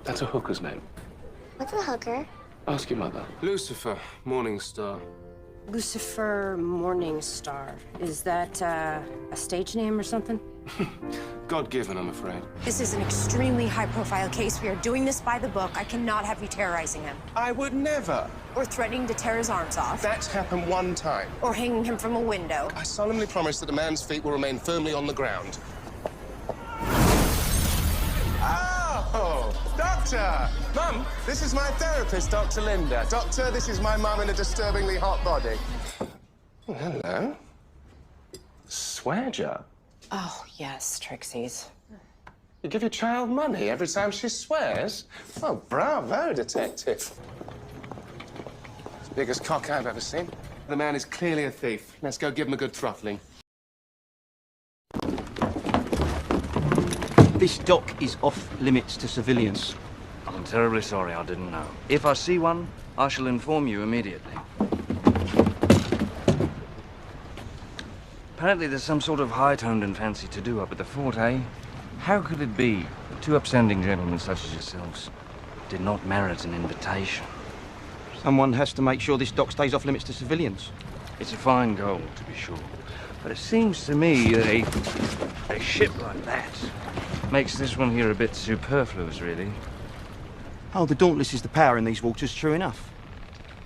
That's a hooker's name. What's a hooker? Ask your mother. Lucifer, Morning Star. Lucifer Morningstar. Is that, a stage name or something? God-given, I'm afraid. This is an extremely high-profile case. We are doing this by the book. I cannot have you terrorizing him. I would never. Or threatening to tear his arms off. That's happened one time. Or hanging him from a window. I solemnly promise that a man's feet will remain firmly on the ground. Oh, Doctor! Mum, this is my therapist, Dr. Linda. Doctor, this is my mum in a disturbingly hot body. Oh, hello. Swear jar. Oh, yes, Trixie's. You give your child money every time she swears? Oh, bravo, detective. It's the biggest cock I've ever seen. The man is clearly a thief. Let's go give him a good throttling. This dock is off limits to civilians. I'm terribly sorry, I didn't know. If I see one, I shall inform you immediately. Apparently there's some sort of high-toned and fancy to-do up at the fort, eh? How could it be that two upstanding gentlemen such as yourselves did not merit an invitation? Someone has to make sure this dock stays off limits to civilians. It's a fine goal, to be sure. But it seems to me that a ship like that makes this one here a bit superfluous, really. Oh, the Dauntless is the power in these waters, true enough.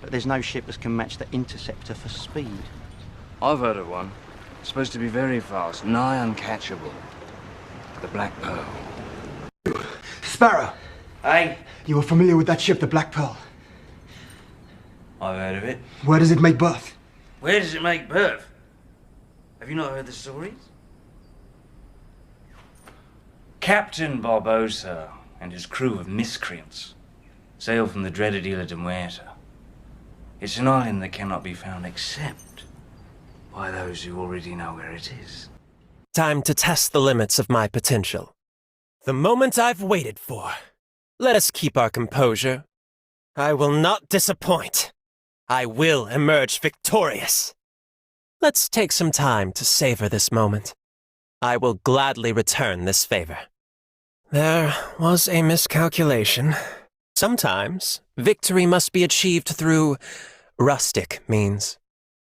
But there's no ship that can match the Interceptor for speed. I've heard of one. It's supposed to be very fast, nigh uncatchable. The Black Pearl. Sparrow! Aye? You are familiar with that ship, the Black Pearl? I've heard of it. Where does it make berth? Where does it make berth? Have you not heard the stories? Captain Barbosa and his crew of miscreants sail from the dreaded Isla de Muerta. It's an island that cannot be found except by those who already know where it is. Time to test the limits of my potential. The moment I've waited for. Let us keep our composure. I will not disappoint. I will emerge victorious. Let's take some time to savor this moment. I will gladly return this favor. There was a miscalculation. Sometimes, victory must be achieved through rustic means.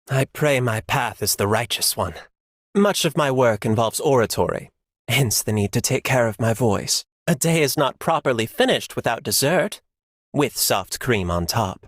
I pray my path is the righteous one. Much of my work involves oratory, hence the need to take care of my voice. A day is not properly finished without dessert, with soft cream on top.